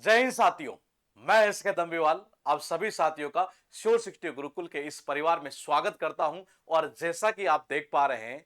जय हिंद साथियों। मैं एसके दम्बीवाल आप सभी साथियों का श्योर 60 गुरुकुल के इस परिवार में स्वागत करता हूं। और जैसा कि आप देख पा रहे हैं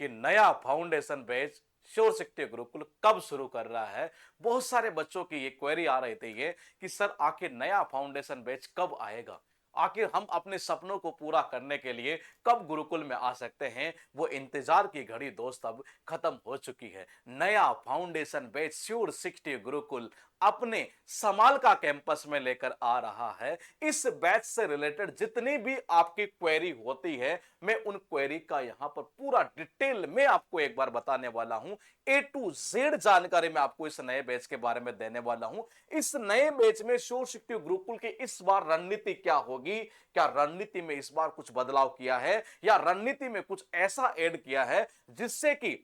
कि नया फाउंडेशन बैच श्योर 60 गुरुकुल कब शुरू कर रहा है। बहुत सारे बच्चों की ये क्वेरी आ रही थी ये कि सर आखिर नया फाउंडेशन बैच कब आएगा, आखिर हम अपने सपनों को पूरा करने के लिए कब गुरुकुल में आ सकते हैं। वो इंतजार की घड़ी दोस्त अब खत्म हो चुकी है। नया फाउंडेशन बैच श्योर 60 गुरुकुल अपने समाल का कैंपस में लेकर आ रहा है। इस बैच से रिलेटेड जितनी भी आपकी क्वेरी होती है, मैं उन क्वेरी का यहां पर पूरा डिटेल में आपको एक बार बताने वाला हूं। ए टू जेड जानकारी मैं आपको इस नए बैच के बारे में देने वाला हूं। इस नए बैच में श्योर 60 गुरुकुल की इस बार रणनीति क्या होगी, क्या रणनीति में इस बार कुछ बदलाव किया है या रणनीति में कुछ ऐसा ऐड किया है जिससे कि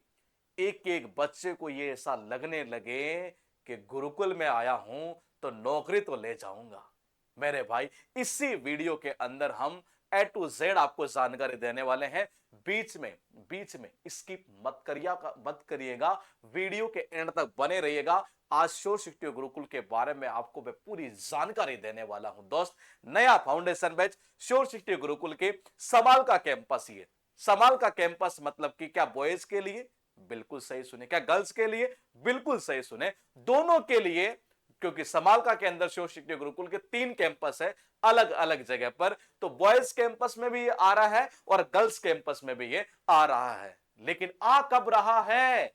एक एक बच्चे को ये ऐसा लगने लगे कि गुरुकुल में आया हूं तो नौकरी तो ले जाऊंगा। मेरे भाई, इसी वीडियो के अंदर हम ए टू जेड आपको जानकारी देने वाले हैं। बीच में स्किप मत करिएगा, वीडियो के एंड तक बने रहिएगा। आज श्योर 60 गुरुकुल के बारे में आपको मैं पूरी जानकारी देने वाला हूं दोस्त। नया फाउंडेशन बैच श्योर 60 गुरुकुल के समाल का कैंपस, ये समाल का कैंपस मतलब कि क्या बॉयज के लिए? बिल्कुल सही सुने। क्या गर्ल्स के लिए? बिल्कुल सही सुने, दोनों के लिए। क्योंकि समालका के अंदर श्योर 60 गुरुकुल के 3 कैंपस है अलग अलग जगह पर। तो बॉयज कैंपस में भी ये आ रहा है और गर्ल्स कैंपस में भी ये आ रहा है। लेकिन आ कब रहा है?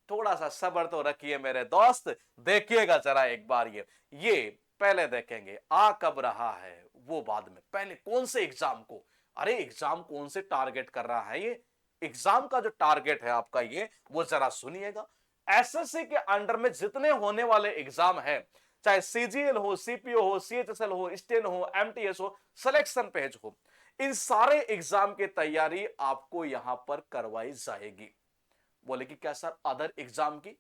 थोड़ा सा सब्र तो रखिए मेरे दोस्त, देखिएगा जरा एक बार। ये पहले देखेंगे आ कब रहा है, वो बाद में। पहले कौन से एग्जाम को, अरे एग्जाम कौन से टारगेट कर रहा है ये? एग्जाम का जो टारगेट है आपका ये, वो जरा सुनिएगा। एसएससी के अंडर में जितने होने वाले एग्जाम है, चाहे सीजीएल हो, सीपीओ हो, सीएचएसएल हो, स्टेन हो, एमटीएस हो, सिलेक्शन पेज हो, इन सारे एग्जाम की तैयारी आपको यहां पर करवाई जाएगी। बोले कि क्या सर अदर एग्जाम की?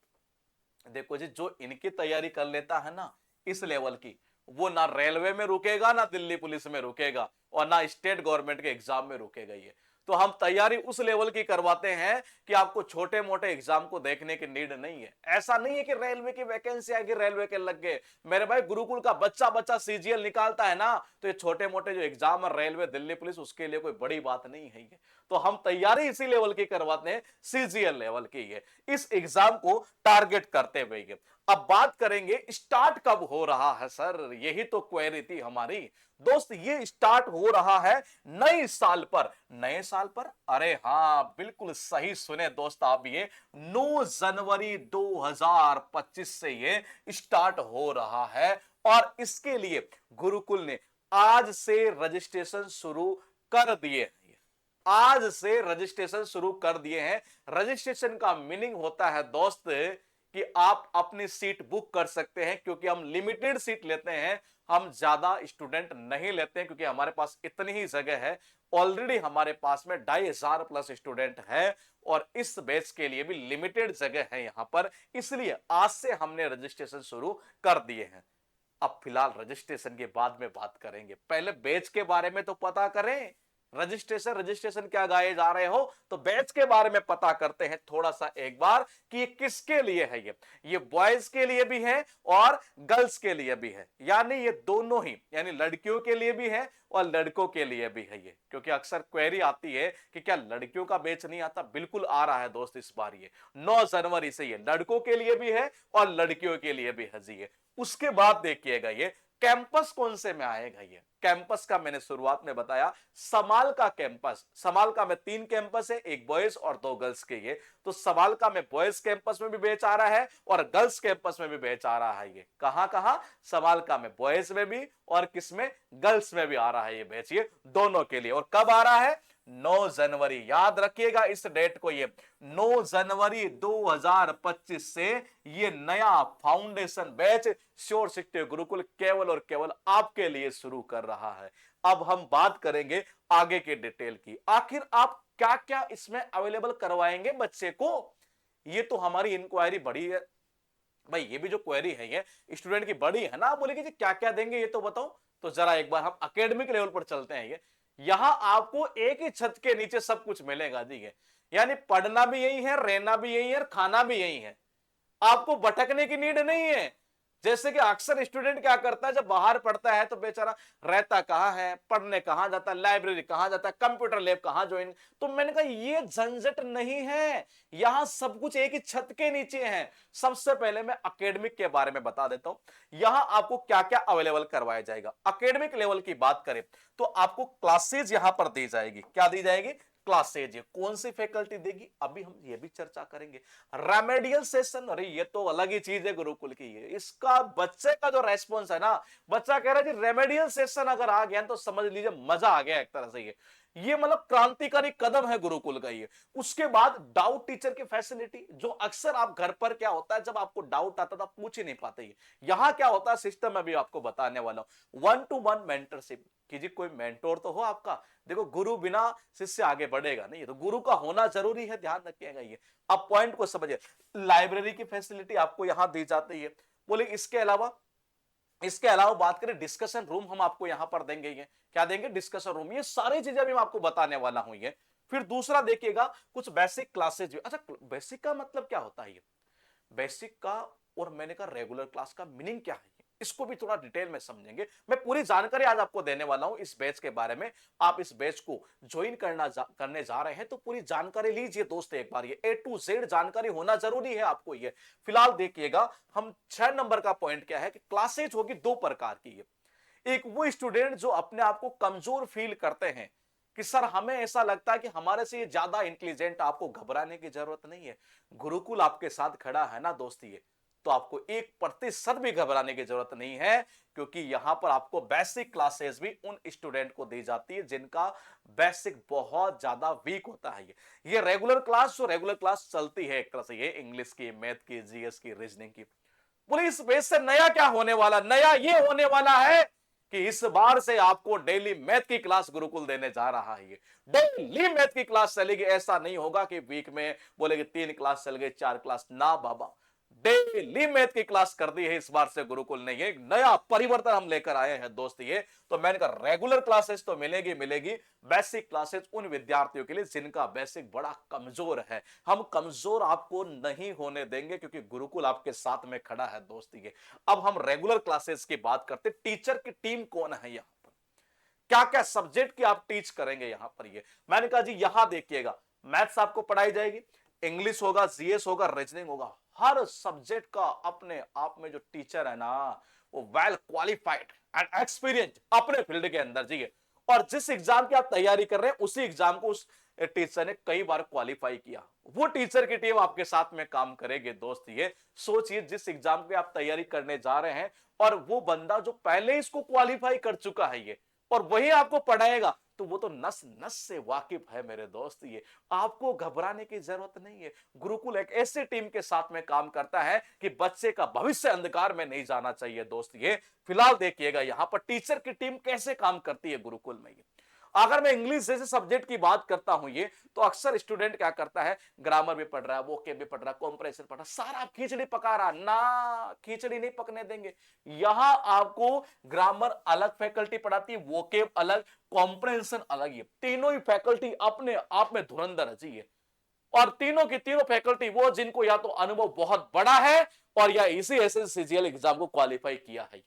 देखो जी, जो इनकी तैयारी कर लेता है ना इस लेवल की, वो ना रेलवे में रुकेगा, ना दिल्ली पुलिस में रुकेगा, और ना स्टेट गवर्नमेंट के एग्जाम में रुकेगा ये। तो हम तैयारी उस लेवल की करवाते हैं कि आपको छोटे मोटे एग्जाम को देखने की नीड नहीं है। ऐसा नहीं है कि रेलवे की वैकेंसी आएगी, रेलवे के लग गए। मेरे भाई, गुरुकुल का बच्चा बच्चा सीजीएल निकालता है ना, तो ये छोटे मोटे जो एग्जाम है रेलवे, दिल्ली पुलिस, उसके लिए कोई बड़ी बात नहीं है ये। तो हम तैयारी इसी लेवल की करवाते हैं, सीजीएल लेवल की है, इस एग्जाम को टारगेट करते हुए। अब बात करेंगे स्टार्ट कब हो रहा है सर, यही तो क्वेरी थी हमारी दोस्त। ये स्टार्ट हो रहा है नए साल पर। नए साल पर? अरे हां, बिल्कुल सही सुने दोस्त आप। ये 9 जनवरी 2025 से ये स्टार्ट हो रहा है। और इसके लिए गुरुकुल ने आज से रजिस्ट्रेशन शुरू कर दिए। आज से रजिस्ट्रेशन शुरू कर दिए हैं। रजिस्ट्रेशन का मीनिंग होता है दोस्त कि आप अपनी सीट बुक कर सकते हैं, क्योंकि हम लिमिटेड सीट लेते हैं, हम ज्यादा स्टूडेंट नहीं लेते हैं, क्योंकि हमारे पास इतनी ही जगह है। ऑलरेडी हमारे पास में 2500 प्लस स्टूडेंट है और इस बैच के लिए भी लिमिटेड जगह है यहां पर, इसलिए आज से हमने रजिस्ट्रेशन शुरू कर दिए हैं। अब फिलहाल रजिस्ट्रेशन के बाद में बात करेंगे, पहले बैच के बारे में तो पता करें। रजिस्ट्रेशन रजिस्ट्रेशन क्या गाए जा रहे हो, तो बैच के बारे में पता करते हैं थोड़ा सा एक बार कि ये किसके लिए है। ये बॉयज के लिए भी है और गर्ल्स के लिए भी है, यानी ये दोनों ही, यानी लड़कियों के लिए भी है और लड़कों के लिए भी है ये। क्योंकि अक्सर क्वेरी आती है कि क्या लड़कियों का बैच नहीं आता? बिल्कुल आ रहा है दोस्त इस बार। ये 9 जनवरी से ये लड़कों के लिए भी है और लड़कियों के लिए भी है जी। ये उसके बाद देखिएगा ये कैंपस कौन से में आएगा। ये कैंपस का मैंने शुरुआत में बताया, समाल का कैंपस। समाल का में 3 कैंपस है, एक बॉयज और 2 गर्ल्स के। ये तो समाल का में बॉयज कैंपस में भी बैच आ रहा है और गर्ल्स कैंपस में भी बैच आ रहा है। ये कहां कहां? समाल का में बॉयज में भी और किसमें? गर्ल्स में भी आ रहा है ये बैच, ये दोनों के लिए। और कब आ रहा है? 9 जनवरी। याद रखिएगा इस डेट को, ये 9 जनवरी 2025 से ये नया फाउंडेशन बैच श्योर 60 गुरुकुल केवल और केवल आपके लिए शुरू कर रहा है। अब हम बात करेंगे आगे के डिटेल की। आखिर आप क्या क्या इसमें अवेलेबल करवाएंगे बच्चे को? ये तो हमारी इंक्वायरी बड़ी है भाई। ये भी जो क्वेरी है ये स्टूडेंट की बड़ी है ना। आप बोलेंगे क्या क्या देंगे ये तो बताओ। तो जरा एक बार हम एकेडमिक लेवल पर चलते हैं। ये यहां आपको एक ही छत के नीचे सब कुछ मिलेगा जी। यानी पढ़ना भी यही है, रहना भी यही है, खाना भी यही है। आपको भटकने की नीड नहीं है। जैसे कि अक्सर स्टूडेंट क्या करता है, जब बाहर पढ़ता है तो बेचारा रहता कहाँ है, पढ़ने कहाँ जाता है, लाइब्रेरी कहाँ जाता है, कंप्यूटर लैब कहाँ ज्वाइन। तो मैंने कहा ये झंझट नहीं है, यहाँ सब कुछ एक ही छत के नीचे है। सबसे पहले मैं एकेडमिक के बारे में बता देता हूं, यहाँ आपको क्या क्या अवेलेबल करवाया जाएगा। एकेडमिक लेवल की बात करें तो आपको क्लासेज यहां पर दी जाएगी। क्या दी जाएगी? क्लासेज। कौन सी फैकल्टी देगी, अभी हम ये भी चर्चा करेंगे। रेमेडियल सेशन, अरे ये तो अलग ही चीज है गुरुकुल की। ये इसका बच्चे का जो रेस्पॉन्स है ना, बच्चा कह रहा है जी रेमेडियल सेशन अगर आ गया तो समझ लीजिए मजा आ गया एक तरह से। ये मतलब क्रांतिकारी कदम है गुरुकुल का ये। उसके बाद डाउट टीचर की फैसिलिटी, जो अक्सर आप घर पर क्या होता है, जब आपको डाउट आता था पूछ ही नहीं पाते। ये यहां क्या होता है सिस्टम, में भी आपको बताने वाला हूं। 1-to-1 मेंटरशिप कीजिए, कोई मेंटोर तो हो आपका। देखो गुरु बिना शिष्य आगे बढ़ेगा नहीं, तो गुरु का होना जरूरी है, ध्यान रखिएगा ये। अब पॉइंट को समझिए। लाइब्रेरी की फैसिलिटी आपको यहां दी जाती है। बोले इसके अलावा बात करें डिस्कशन रूम, हम आपको यहां पर देंगे। ये क्या देंगे? Discussion room. ये सारी चीजें भी मैं आपको बताने वाला हूं ये। फिर दूसरा देखिएगा, कुछ बेसिक क्लासेज भी। अच्छा, बेसिक का मतलब क्या होता है? ये बेसिक का और मैंने कहा रेगुलर क्लास का मीनिंग क्या है, इसको भी थोड़ा डिटेल में समझेंगे। मैं पूरी जानकारी आज आपको देने वाला हूं इस बैच के बारे में। आप इस बैच को ज्वाइन करने जा रहे हैं तो पूरी जानकारी लीजिए दोस्त एक बार। ये A to Z जानकारी होना जरूरी है आपको ये। फिलहाल देखिएगा, हम 6 नंबर का पॉइंट क्या है कि क्लासेज होगी 2 प्रकार की। एक वो स्टूडेंट जो अपने आप को कमजोर फील करते हैं कि सर हमें ऐसा लगता है कि हमारे से ये ज्यादा इंटेलिजेंट, आपको घबराने की जरूरत नहीं है। गुरुकुल आपके साथ खड़ा है ना दोस्त, ये तो आपको 1% भी घबराने की जरूरत नहीं है, क्योंकि यहां पर आपको बेसिक क्लासेस भी उन स्टूडेंट को दी जाती है जिनका बेसिक बहुत ज्यादा वीक होता है। ये रेगुलर क्लास, जो रेगुलर क्लास चलती है एक तरह से, ये इंग्लिश की, मैथ की, जीएस की, रीजनिंग की। बोले इस बेस से नया क्या होने वाला? नया ये होने वाला है कि इस बार से आपको डेली मैथ की क्लास गुरुकुल देने जा रहा है। ये डेली मैथ की क्लास चलेगी। ऐसा नहीं होगा कि वीक में बोले कि 3 क्लास चल गए, 4 क्लास ना बाबा, डेली मैथ की क्लास कर दी है इस बार से गुरुकुल ने। ये एक नया परिवर्तन हम लेकर आए हैं दोस्त ये। तो मैंने कहा रेगुलर क्लासेस तो मिलेगी, बेसिक क्लासेस उन विद्यार्थियों के लिए जिनका बेसिक बड़ा कमजोर है। हम कमजोर आपको नहीं होने देंगे, क्योंकि गुरुकुल आपके साथ में खड़ा है दोस्त ये। अब हम रेगुलर क्लासेस की बात करते। टीचर की टीम कौन है यहां पर, क्या क्या सब्जेक्ट की आप टीच करेंगे यहां पर? ये मैंने कहा जी यहां देखिएगा, मैथ्स आपको पढ़ाई जाएगी, इंग्लिश होगा, जीएस होगा, रीजनिंग होगा। हर सब्जेक्ट का अपने आप में जो टीचर है ना, वो वेल क्वालिफाइड एंड एक्सपीरियंस अपने फील्ड के अंदर जी। और जिस एग्जाम की आप तैयारी कर रहे हैं उसी एग्जाम को उस टीचर ने कई बार क्वालिफाई किया। वो टीचर की टीम आपके साथ में काम करेगी दोस्त ये। सोचिए जिस एग्जाम की आप तैयारी करने जा रहे हैं और वो बंदा जो पहले इसको क्वालिफाई कर चुका है ये, और वही आपको पढ़ाएगा, तो वो तो नस नस से वाकिफ है मेरे दोस्त ये। आपको घबराने की जरूरत नहीं है। गुरुकुल एक ऐसी टीम के साथ में काम करता है कि बच्चे का भविष्य अंधकार में नहीं जाना चाहिए दोस्त ये। फिलहाल देखिएगा यहां पर टीचर की टीम कैसे काम करती है गुरुकुल में ये। अगर मैं इंग्लिश जैसे सब्जेक्ट की बात करता हूं ये, तो अक्सर स्टूडेंट क्या करता है, ग्रामर भी पढ़ रहा है, वोकेब भी पढ़ रहा है, कॉम्प्रेशन पढ़ रहा है, सारा खिचड़ी पका रहा ना। खिचड़ी नहीं पकने देंगे। यहां आपको ग्रामर अलग फैकल्टी पढ़ाती है, वोकेब अलग, कॉम्प्रेhension अलग। ये तीनों ही फैकल्टी अपने आप में धुरंधर है जी। और तीनों की तीनों फैकल्टी वो जिनको या तो अनुभव बहुत बड़ा है और या इसी एसएससीजीएल एग्जाम को क्वालिफाई किया है।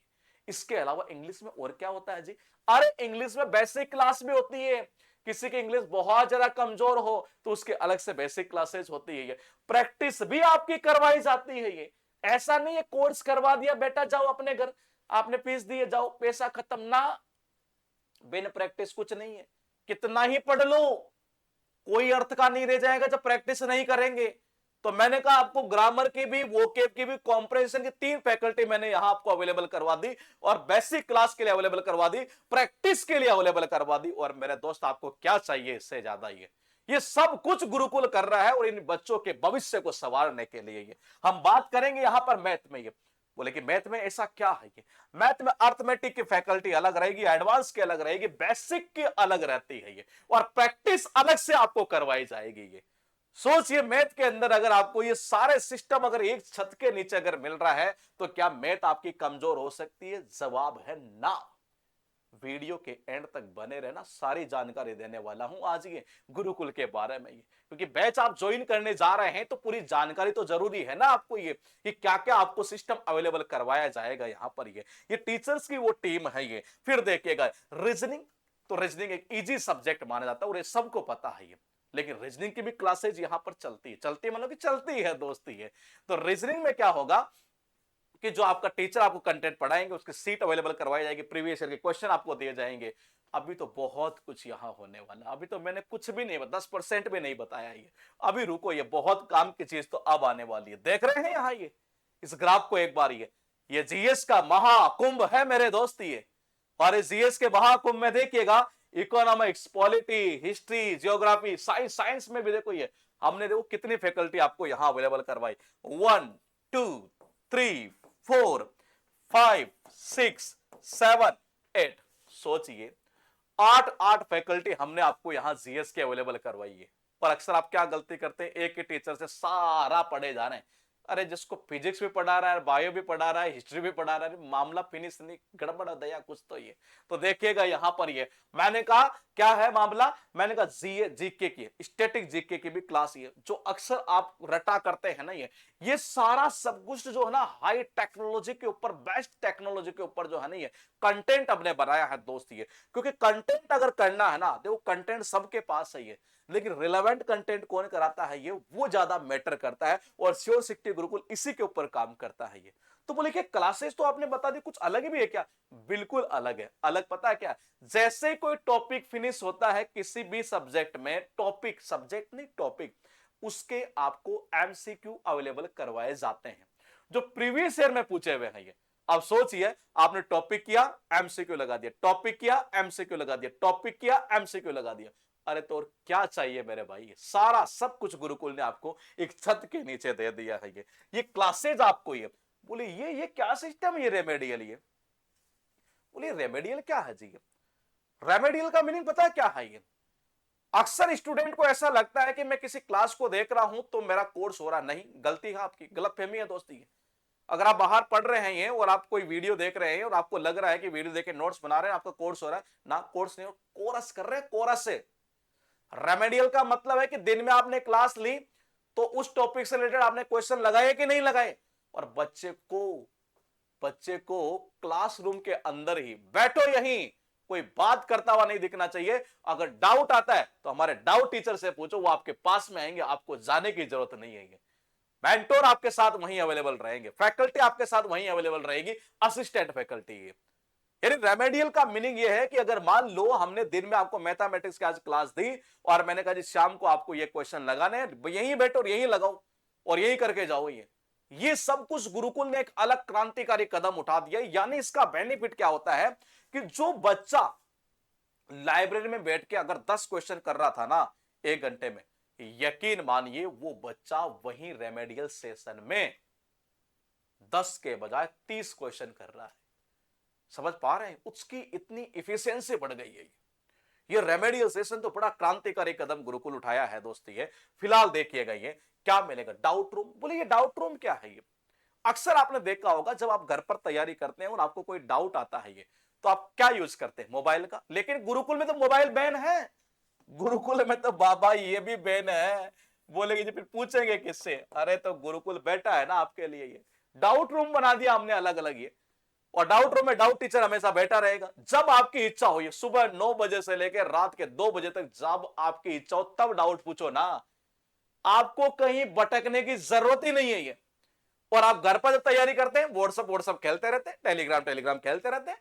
इसके अलावा इंग्लिश में और क्या होता है जी? अरे इंग्लिश में बेसिक क्लास भी होती है। किसी की इंग्लिश बहुत ज्यादा कमजोर हो तो उसके अलग से बेसिक क्लासेस होती है। ये प्रैक्टिस भी आपकी करवाई जाती है। ये ऐसा नहीं है कोर्स करवा दिया बेटा जाओ अपने घर, आपने फीस दी है जाओ पैसा खत्म ना। बिन प्रैक्टिस कुछ नहीं है। कितना ही पढ़ लो कोई अर्थ का नहीं रह जाएगा जब प्रैक्टिस नहीं करेंगे। तो मैंने कहा आपको ग्रामर की भी, वोकेब की भी, कॉम्प्रिहेंशन की 3 फैकल्टी मैंने यहां आपको अवेलेबल करवा दी, और बेसिक क्लास के लिए अवेलेबल करवा दी, प्रैक्टिस के लिए अवेलेबल करवा दी। और मेरे दोस्त आपको क्या चाहिए इससे ज्यादा? ये सब कुछ गुरुकुल कर रहा है और इन बच्चों के भविष्य को संवारने के लिए। ये हम बात करेंगे यहां पर मैथ में। ये बोले कि मैथ में ऐसा क्या है? ये मैथ में अर्थमेटिक की फैकल्टी अलग रहेगी, एडवांस की अलग रहेगी, बेसिक की अलग रहती है ये, और प्रैक्टिस अलग से आपको करवाई जाएगी। ये सोचिए मैथ के अंदर अगर आपको ये सारे सिस्टम अगर एक छत के नीचे अगर मिल रहा है तो क्या मैथ आपकी कमजोर हो सकती है? जवाब है ना, वीडियो के एंड तक बने रहना, सारी जानकारी देने वाला हूं आज ये गुरुकुल के बारे में। ये क्योंकि बैच आप ज्वाइन करने जा रहे हैं तो पूरी जानकारी तो जरूरी है ना आपको, ये कि क्या क्या आपको सिस्टम अवेलेबल करवाया जाएगा यहाँ पर। ये टीचर्स की वो टीम है ये। फिर देखिएगा रीजनिंग, तो रीजनिंग एक इजी सब्जेक्ट माना जाता है और ये सबको पता है ये, लेकिन रीजनिंग की भी क्लासेज यहाँ पर चलती है मतलब कि चलती है दोस्ती है। तो रीजनिंग में क्या होगा कि जो आपका टीचर आपको कंटेंट पढ़ाएंगे उसकी सीट अवेलेबल करवाई जाएगी, प्रीवियस ईयर के क्वेश्चन आपको दिए जाएंगे। अभी तो बहुत कुछ यहाँ होने वाला, अभी तो मैंने कुछ भी नहीं, 10% भी नहीं बताया ये। अभी रुको, ये बहुत काम की चीज तो अब आने वाली है। देख रहे हैं यहाँ ये इस ग्राफ को एक बार, ये जीएस का महाकुंभ है मेरे दोस्त ये। और इस जीएस के महाकुंभ में देखिएगा economics, polity, history, geography, science में भी देखो ये हमने देखो कितनी फैकल्टी आपको यहाँ अवेलेबल करवाई। 1 2 3 4 5 6 7 8, सोचिए 8 फैकल्टी हमने आपको यहां जीएस के अवेलेबल करवाई है। और अक्सर आप क्या गलती करते हैं, एक ही टीचर से सारा पढ़े जा रहे हैं। अरे जिसको फिजिक्स भी पढ़ा रहा है, बायो भी पढ़ा रहा है, हिस्ट्री भी पढ़ा रहा है, मामला फिनिश नहीं, गड़बड़ दया कुछ तो ये। तो देखिएगा यहां पर ये मैंने कहा क्या है मामला, मैंने कहा जीके की, स्टैटिक जीके की भी क्लास ये जो अक्सर आप रटा करते हैं ना, ये सारा सब कुछ जो है ना हाई टेक्नोलॉजी के ऊपर, बेस्ट टेक्नोलॉजी के ऊपर जो है ना ये कंटेंट हमने बनाया है दोस्त ये। क्योंकि कंटेंट अगर करना है ना, देखो कंटेंट सबके पास है ये, लेकिन रिलेवेंट कंटेंट कौन कराता है ये, वो ज्यादा मैटर करता है। और श्योर सिक्योरिटी गुरुकुल इसी के ऊपर काम करता है ये। तो बोले कि क्लासेस तो आपने बता दी, कुछ अलग भी है क्या? बिल्कुल अलग है। अलग पता है क्या? जैसे कोई टॉपिक फिनिश होता है किसी भी सब्जेक्ट में, टॉपिक, सब्जेक्ट नहीं टॉपिक, उसके आपको एमसीक्यू अवेलेबल करवाए जाते हैं जो प्रीवियस ईयर में पूछे हुए हैं ये। अब सोचिए आपने टॉपिक किया, एमसीक्यू लगा दिया, टॉपिक किया, एमसीक्यू लगा दिया, टॉपिक किया, एमसीक्यू लगा दिया। अरे तो और क्या चाहिए मेरे भाई, सारा सब कुछ गुरुकुल ने आपको एक छत के नीचे दे दिया है ये क्लासेज आपको। ये बोले ये क्या सिस्टम, ये रेमेडियल, ये बोले रेमेडियल क्या है जी? रेमेडियल का मीनिंग पता है क्या है ये? अक्सर स्टूडेंट को ऐसा लगता है कि मैं किसी क्लास को देख रहा हूं तो मेरा कोर्स हो रहा, नहीं, गलती है आपकी, गलतफहमी है दोस्ती। अगर आप बाहर पढ़ रहे हैं और आप कोई वीडियो देख रहे हैं और आपको लग रहा है कि वीडियो देख के नोट्स बना रहे हैं, आपका कोर्स हो रहा है ना, कोर्स नहीं, कोरस कर रहे हैं, कोरस से। रेमेडियल का मतलब है कि दिन में आपने क्लास ली तो उस टॉपिक से रिलेटेड आपने क्वेश्चन लगाए कि नहीं लगाए, और बच्चे को क्लासरूम के अंदर ही बैठो, यहीं कोई बात करता हुआ नहीं दिखना चाहिए। अगर डाउट आता है तो हमारे डाउट टीचर से पूछो, वो आपके पास में आएंगे, आपको जाने की जरूरत नहीं है। मेंटोर आपके साथ वहीं अवेलेबल रहेंगे, फैकल्टी आपके साथ वहीं अवेलेबल रहेगी, असिस्टेंट फैकल्टी। यानी रेमेडियल का मीनिंग ये है कि अगर मान लो हमने दिन में आपको मैथमेटिक्स की आज क्लास दी और मैंने कहा जी शाम को आपको ये क्वेश्चन लगाने, यहीं बैठो और यहीं लगाओ और यहीं करके जाओ, ये सब कुछ गुरुकुल ने एक अलग क्रांतिकारी कदम उठा दिया। यानी इसका बेनिफिट क्या होता है कि जो बच्चा लाइब्रेरी में बैठ के अगर 10 क्वेश्चन कर रहा था ना 1 घंटे में, यकीन मानिए वो बच्चा वहीं रेमेडियल सेशन में 10 के बजाय 30 क्वेश्चन कर रहा है। समझ पा रहे हैं? उसकी इतनी इफिशियंसी बढ़ गई है। ये रेमेडियल सेशन तो बड़ा क्रांतिकारी कदम गुरुकुल उठाया है दोस्ती है। फिलहाल देखिएगा ये क्या मिलेगा, डाउट रूम। बोले ये डाउट रूम क्या है? ये अक्सर आपने देखा होगा जब आप घर पर तैयारी करते हैं और आपको कोई डाउट आता है ये, तो आप क्या यूज करते हैं? मोबाइल का। लेकिन गुरुकुल में तो मोबाइल बैन है, गुरुकुल में तो बाबा ये भी बैन है। बोलेंगे जी फिर पूछेंगे किससे? अरे तो गुरुकुल बैठा है ना आपके लिए, ये डाउट रूम बना दिया हमने अलग अलग ये। और डाउट रूम में डाउट टीचर हमेशा बैठा रहेगा, जब आपकी इच्छा हो, सुबह 9 बजे से लेकर रात के 2 बजे तक जब आपकी इच्छा हो तब डाउट पूछो ना, आपको कहीं भटकने की जरूरत ही नहीं है ये। और आप घर पर जब तैयारी करते हैं व्हाट्सएप खेलते रहते हैं, टेलीग्राम खेलते रहते हैं,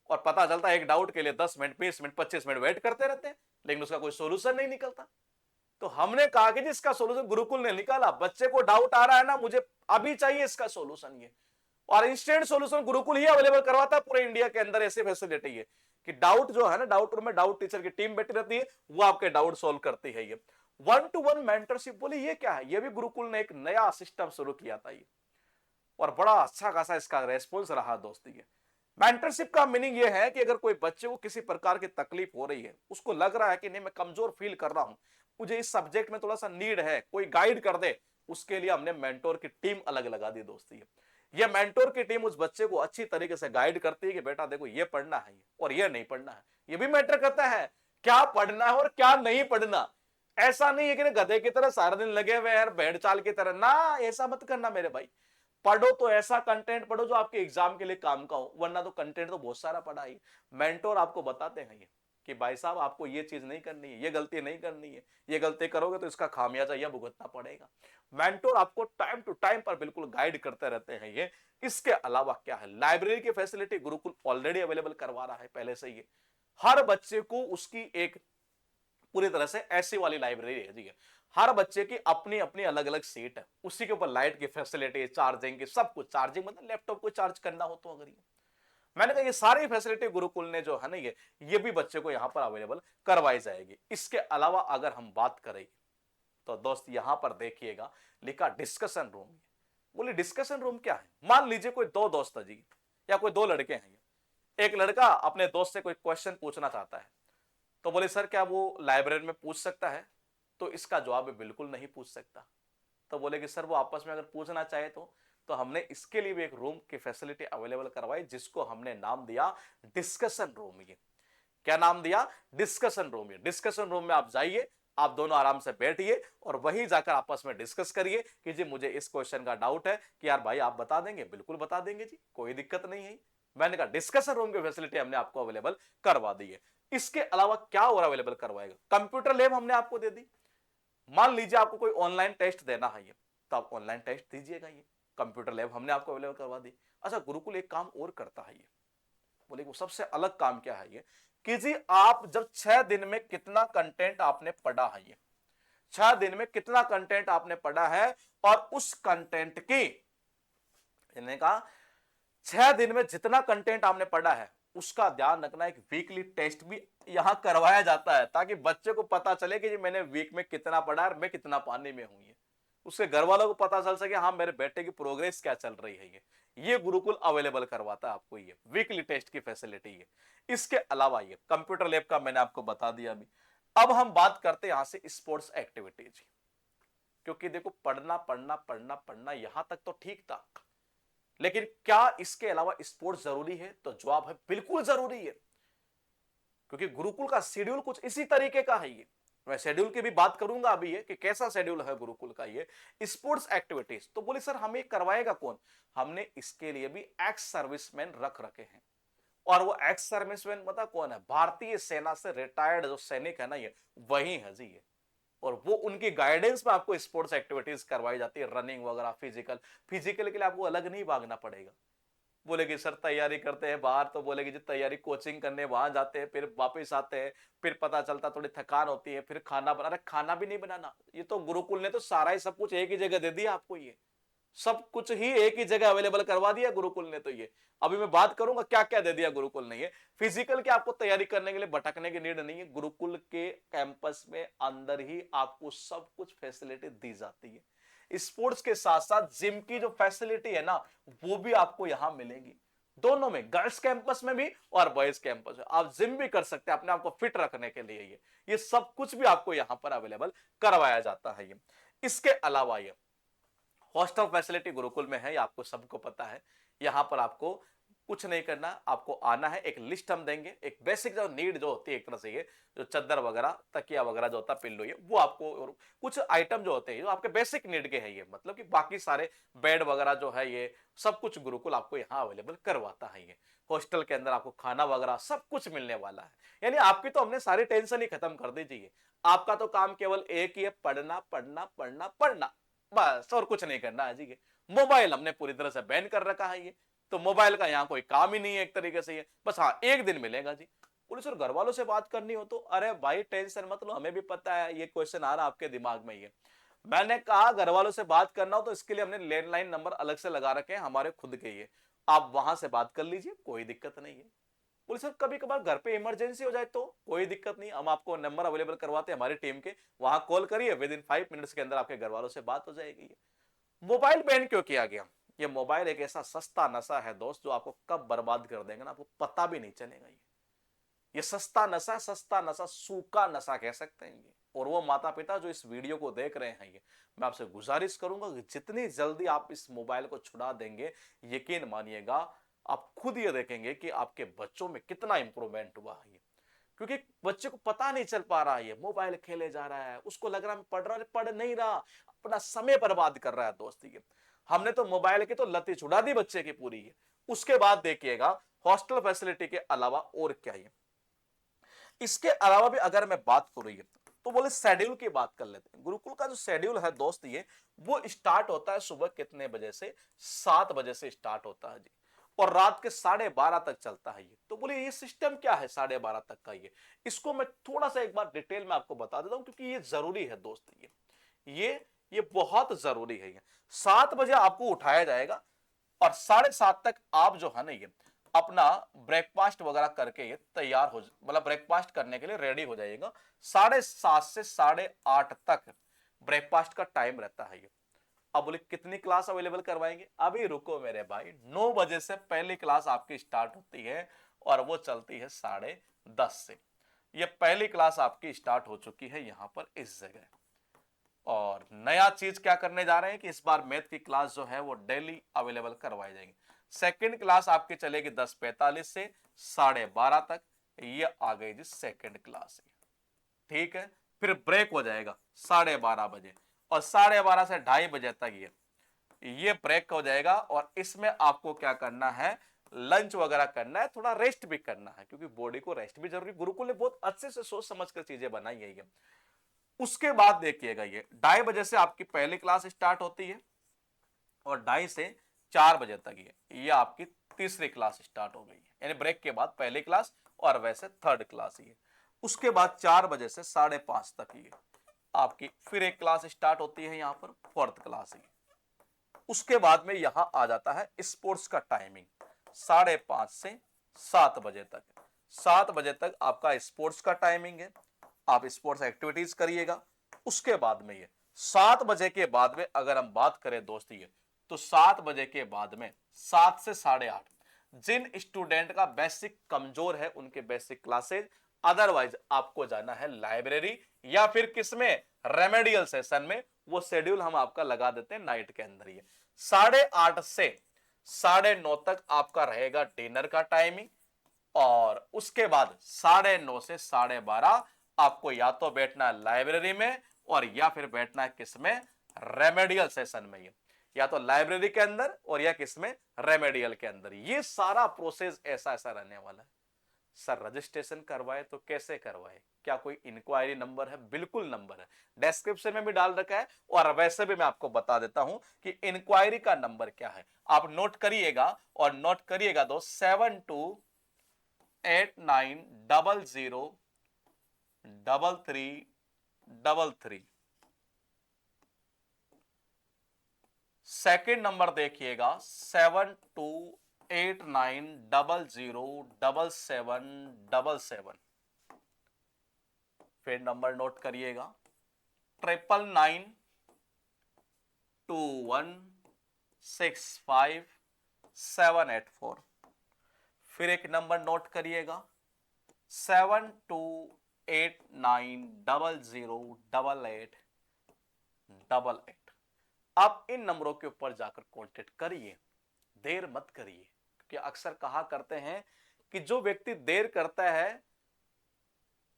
और पता चलता है एक डाउट के लिए 10 मिनट 20 मिनट 25 मिनट वेट करते रहते हैं, लेकिन उसका कोई सोल्यूशन नहीं निकलता। तो हमने कहा कि जिसका सोल्यूशन गुरुकुल ने निकाला, बच्चे को डाउट आ रहा है ना, मुझे अभी चाहिए इसका सोल्यूशन ये, और इंस्टेंट सॉल्यूशन गुरुकुल ही अवेलेबल करवाता है पूरे इंडिया के अंदर। ऐसी फैसिलिटी है कि डाउट जो है ना, डाउट रूम में डाउट टीचर की टीम बैठी रहती है, वो आपके डाउट सॉल्व करती है। ये 1-to-1 मेंटरशिप, बोले ये क्या है? ये भी गुरुकुल ने एक नया सिस्टम शुरू किया था ये, और बड़ा अच्छा खासा इसका रेस्पॉन्स रहा दोस्ती। ये मेंटरशिप का मीनिंग ये है कि अगर कोई बच्चे को किसी प्रकार की तकलीफ हो रही है, उसको लग रहा है कि नहीं मैं कमजोर फील कर रहा हूं, मुझे इस सब्जेक्ट में थोड़ा सा नीड है, कोई गाइड कर दे, उसके लिए हमने मेंटोर की टीम अलग लगा दी दोस्ती। ये मेंटोर की टीम उस बच्चे को अच्छी तरीके से गाइड करती है कि बेटा देखो ये पढ़ना है और ये नहीं पढ़ना है। ये भी मैटर करता है क्या पढ़ना है और क्या नहीं पढ़ना। ऐसा नहीं है कि गधे की तरह सारा दिन लगे हुए यार भेड़ चाल की तरह, ना ऐसा मत करना मेरे भाई। पढ़ो तो ऐसा कंटेंट पढ़ो जो आपके एग्जाम के लिए काम का हो, वरना तो कंटेंट तो बहुत सारा पढ़ा ही। मेंटोर आपको बताते हैं ये कि भाई साहब आपको ये चीज नहीं करनी है, ये गलती नहीं करनी है, ये गलती करोगे तो इसका खामियाजा यह भुगतना पड़ेगा। मेंटोर आपको टाइम टू टाइम पर बिल्कुल गाइड करते रहते हैं ये। इसके अलावा क्या है, लाइब्रेरी की फैसिलिटी गुरुकुल ऑलरेडी अवेलेबल करवा रहा है पहले से ही। हर बच्चे को उसकी एक पूरी तरह से ऐसी वाली लाइब्रेरी है जी। हर बच्चे की अपनी अपनी अलग अलग सीट है, उसी के ऊपर लाइट की फैसिलिटी, चार्जिंग की, सब कुछ। चार्जिंग मतलब लैपटॉप को चार्ज करना हो तो, अगर ये मैंने कहा ये सारी फैसिलिटी गुरुकुल ने जो है ना ये भी बच्चे को यहां पर अवेलेबल करवाई जाएगी। इसके अलावा अगर हम बात करें तो दोस्त यहां पर देखिएगा लिखा डिस्कशन रूम। बोले डिस्कशन रूम क्या है? मान लीजिए कोई दो दोस्त है जी, या कोई दो लड़के हैं। एक लड़का अपने दोस्त से कोई क्वेश्चन पूछना चाहता है, तो बोले सर क्या वो लाइब्रेरी में पूछ सकता है? तो इसका जवाब है बिल्कुल नहीं पूछ सकता। तो बोले कि सर वो आपस में अगर पूछना चाहे तो हमने इसके लिए भी एक रूम की फैसिलिटी अवेलेबल करवाई, जिसको हमने नाम दिया डिस्कशन रूम। ये क्या नाम दिया? Discussion room. ये डिस्कशन रूम में आप जाइए, आप दोनों आराम से बैठिए और वहीं जाकर आपस में डिस्कस करिए कि जी मुझे इस क्वेश्चन का डाउट है, कि यार भाई आप बता देंगे? बिल्कुल बता देंगे जी, कोई दिक्कत नहीं है। मैंने कहा डिस्कशन रूम की फैसिलिटी हमने आपको अवेलेबल करवा दी है। इसके अलावा क्या और अवेलेबल करवाएगा? कंप्यूटर लैब हमने आपको दे दी। मान लीजिए आपको कोई ऑनलाइन टेस्ट देना है, ये तो आप ऑनलाइन टेस्ट दीजिएगा, ये कंप्यूटर लैब हमने आपको अवेलेबल करवा दी। अच्छा गुरुकुल एक काम और करता है, ये बोले वो सबसे अलग काम क्या है ये, कि जी आप जब 6 दिन में कितना कंटेंट आपने पढ़ा है, ये 6 दिन में कितना कंटेंट आपने पढ़ा है, और उस कंटेंट की इन्होंने कहा 6 दिन में जितना कंटेंट आपने पढ़ा है उसका ध्यान रखना, एक वीकली टेस्ट भी यहां करवाया जाता है, ताकि बच्चे को पता चले कि जी मैंने वीक में कितना पढ़ा है और मैं कितना पाने में हूं। ये उसके घर वालों को पता चल सके हाँ मेरे बेटे की प्रोग्रेस क्या चल रही है। ये गुरुकुल अवेलेबल करवाता है आपको, ये वीकली टेस्ट की फैसिलिटी है। इसके अलावा ये कंप्यूटर लैब का मैंने आपको बता दिया अभी। अब हम बात करते हैं यहां से स्पोर्ट्स एक्टिविटीज, क्योंकि देखो पढ़ना पढ़ना पढ़ना पढ़ना यहां तक तो ठीक था, लेकिन क्या इसके अलावा स्पोर्ट्स जरूरी है? तो जवाब है बिल्कुल जरूरी है, क्योंकि गुरुकुल का शेड्यूल कुछ इसी तरीके का है। ये मैं शेड्यूल की भी बात करूंगा अभी, ये कि कैसा शेड्यूल है गुरुकुल का। ये स्पोर्ट्स एक्टिविटीज तो बोले सर हमें करवाएगा कौन? हमने इसके लिए भी एक्स सर्विसमैन रख रखे हैं, और वो एक्स सर्विसमैन पता कौन है? भारतीय सेना से रिटायर्ड जो सैनिक है ना, ये वही है जी। ये और वो उनकी गाइडेंस में आपको स्पोर्ट्स एक्टिविटीज करवाई जाती है, रनिंग वगैरह, फिजिकल। फिजिकल के लिए आपको अलग नहीं भागना पड़ेगा। बोलेगी सर तैयारी करते हैं बाहर, तो बोलेगी जी तैयारी कोचिंग करने वहां जाते हैं, फिर वापस आते हैं, फिर पता चलता थोड़ी थकान होती है, फिर खाना बना। अरे खाना भी नहीं बनाना, ये तो गुरुकुल ने तो सारा ही सब कुछ एक ही जगह दे दिया आपको। ये सब कुछ ही एक ही जगह अवेलेबल करवा दिया गुरुकुल ने। तो ये अभी मैं बात करूंगा क्या क्या दे दिया गुरुकुल ने। ये फिजिकल के आपको तैयारी करने के लिए भटकने की नीड नहीं है, गुरुकुल के कैंपस में अंदर ही आपको सब कुछ फैसिलिटी दी जाती है। स्पोर्ट्स के साथ साथ जिम की जो फैसिलिटी है ना, वो भी आपको यहां मिलेगी। दोनों में, गर्ल्स कैंपस में भी और बॉयज कैंपस में आप जिम भी कर सकते हैं अपने आप को फिट रखने के लिए। ये सब कुछ भी आपको यहां पर अवेलेबल करवाया जाता है। ये इसके अलावा ये हॉस्टल फैसिलिटी गुरुकुल में है, ये आपको सबको पता है। यहां पर आपको कुछ नहीं करना, आपको आना है, एक लिस्ट हम देंगे, एक बेसिक जो नीड जो होती है एक तरह से, ये जो चादर वगैरह, तकिया वगैरह जो होता है, पिल्लो, ये वो आपको, और कुछ आइटम जो होते हैं जो आपके बेसिक नीड के हैं, ये मतलब कि बाकी सारे बेड वगैरह जो है ये सब कुछ गुरुकुल आपको यहाँ अवेलेबल करवाता है। ये हॉस्टल के अंदर आपको खाना वगैरह सब कुछ मिलने वाला है। यानी आपकी तो हमने सारी टेंशन ही खत्म कर दीजिए। आपका तो काम केवल एक ही है, पढ़ना पढ़ना पढ़ना पढ़ना, बस, और कुछ नहीं करना है जी। मोबाइल हमने पूरी तरह से बैन कर रखा है, ये तो मोबाइल का यहाँ कोई काम ही नहीं है एक तरीके से। ये बस हाँ एक दिन मिलेगा जी। पुलिस और घर वालों से बात करनी हो तो अरे भाई टेंशन मत लो, हमें भी पता है ये क्वेश्चन आ रहा आपके दिमाग में। ये मैंने कहा घर वालों से बात करना हो तो इसके लिए हमने लैंडलाइन नंबर अलग से लगा रखे हैं हमारे खुद के। ये आप वहां से बात कर लीजिए, कोई दिक्कत नहीं है। पुलिस सर कभी कभार घर पे इमरजेंसी हो जाए तो कोई दिक्कत नहीं, हम आपको नंबर अवेलेबल करवाते हैं हमारी टीम के, वहां कॉल करिए, विद इन 5 मिनट्स के अंदर आपके घर वालों से बात हो जाएगी। मोबाइल बैन क्यों किया गया? ये मोबाइल एक ऐसा सस्ता नशा है दोस्त, जो आपको कब बर्बाद कर देंगे ना आपको पता भी नहीं चलेगा। ये सस्ता नशा सूखा नशा कह सकते हैं ये। और वो माता पिता जो इस वीडियो को देख रहे हैं, ये मैं आपसे गुजारिश करूंगा कि जितनी जल्दी आप इस मोबाइल को छुड़ा देंगे, यकीन मानिएगा आप खुद ये देखेंगे कि आपके बच्चों में कितना इंप्रूवमेंट हुआ है। क्योंकि बच्चे को पता नहीं चल पा रहा है, मोबाइल खेले जा रहा है, उसको लग रहा है पढ़ रहा है, पढ़ नहीं रहा, अपना समय बर्बाद कर रहा है दोस्ती के। हमने तो मोबाइल की तो लत ही छुड़ा दी बच्चे की पूरी है। उसके बाद देखिएगा हॉस्टल फैसिलिटी के अलावा और क्या है। इसके अलावा भी अगर मैं बात करूँ तो बोले शेड्यूल की बात कर लेते हैं। गुरुकुल का जो शेड्यूल है दोस्त ये वो स्टार्ट होता है सुबह कितने बजे से, 7 बजे से स्टार्ट होता है जी, और रात के 12:30 तक चलता है ये। तो बोले ये सिस्टम क्या है 12:30 तक का, ये इसको मैं थोड़ा सा एक बार डिटेल में आपको बता देता हूं क्योंकि ये जरूरी है दोस्त। ये बहुत जरूरी है। ये 7 बजे आपको उठाया जाएगा और 7:30 तक आप जो है ना ये अपना ब्रेकफास्ट वगैरह करके ये तैयार हो, मतलब ब्रेकफास्ट करने के लिए रेडी हो जाइएगा। 7:30 से 8:30 तक ब्रेकफास्ट का टाइम रहता है ये। अब बोले कितनी क्लास अवेलेबल करवाएंगे, अभी रुको मेरे भाई। 9 बजे से पहली क्लास आपकी स्टार्ट होती है और वो चलती है 10:30 से। ये पहली क्लास आपकी स्टार्ट हो चुकी है यहां पर इस जगह। और नया चीज क्या करने जा रहे हैं कि इस बार मैथ की क्लास जो है वो डेली अवेलेबल करवाई जाएगी। सेकंड क्लास आपकी चलेगी 10:45 से 12:30 तक। ये आ गई जी सेकंड क्लास, ठीक है। फिर ब्रेक हो जाएगा 12:30 बजे और 12:30 से 2:30 बजे तक ये ब्रेक हो जाएगा। और इसमें आपको क्या करना है, लंच वगैरह करना है, थोड़ा रेस्ट भी करना है क्योंकि बॉडी को रेस्ट भी जरूरी। गुरुकुल ने बहुत अच्छे से सोच समझ कर चीजें बनाई है ये। उसके बाद देखिएगा ये 2:30 बजे से आपकी पहली क्लास स्टार्ट होती है और 2:30 से 4 बजे तक ये आपकी तीसरी क्लास स्टार्ट हो गई है। यानी ब्रेक के बाद पहली क्लास और वैसे थर्ड क्लास ये। उसके बाद 4 बजे से 5:30 तक ये आपकी फिर एक क्लास स्टार्ट होती है यहाँ पर फोर्थ क्लास ये। उसके बाद में यहां आ जाता है स्पोर्ट्स का टाइमिंग 5:30 से 7 बजे तक। 7 बजे तक आपका स्पोर्ट्स का टाइमिंग है, आप स्पोर्ट्स एक्टिविटीज करिएगा। उसके बाद में ये 7 बजे के बाद में अगर हम बात करें दोस्त ये, तो 7 बजे के बाद में 7 से 8:30 जिन स्टूडेंट का बेसिक कमजोर है उनके बेसिक क्लासेज, अदरवाइज आपको जाना है लाइब्रेरी या फिर किसमें, रेमेडियल सेशन में। वो शेड्यूल हम आपका लगा देते हैं नाइट के अंदर। ये 8:30 से 9:30 तक आपका रहेगा डिनर का टाइमिंग और उसके बाद 9:30 से 12:30 आपको या तो बैठना है लाइब्रेरी में और या फिर बैठना है किसमें, रेमेडियल सेशन में। ये या तो लाइब्रेरी के अंदर और या किसमें, रेमेडियल के अंदर। ये सारा प्रोसेस ऐसा ऐसा रहने वाला है। सर रजिस्ट्रेशन करवाए तो कैसे करवाए, क्या कोई इंक्वायरी नंबर है? बिल्कुल नंबर है, डिस्क्रिप्शन में भी डाल रखा है। और वैसे भी मैं आपको बता देता हूं कि इंक्वायरी का नंबर क्या है, आप नोट करिएगा। और नोट करिएगा दोस्त 7289003333। सेकेंड नंबर देखिएगा 7289007777। फिर नंबर नोट करिएगा 9999216578। फिर एक नंबर नोट करिएगा 7289008888। आप इन नंबरों के ऊपर जाकर कांटेक्ट करिए, देर मत करिए। क्योंकि अक्सर कहा करते हैं कि जो व्यक्ति देर करता है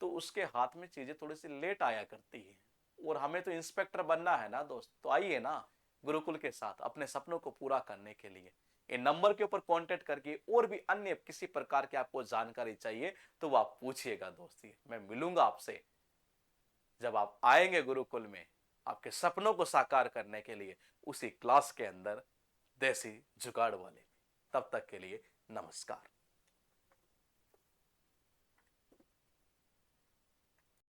तो उसके हाथ में चीजें थोड़ी सी लेट आया करती है। और हमें तो इंस्पेक्टर बनना है ना दोस्त, तो आइए ना गुरुकुल के साथ अपने सपनों को पूरा करने के लिए। इन नंबर के ऊपर कांटेक्ट करके और भी अन्य किसी प्रकार की आपको जानकारी चाहिए तो वो आप पूछिएगा दोस्ती। मैं मिलूंगा आपसे जब आप आएंगे गुरुकुल में आपके सपनों को साकार करने के लिए, उसी क्लास के अंदर, देसी जुगाड़ वाले। तब तक के लिए नमस्कार।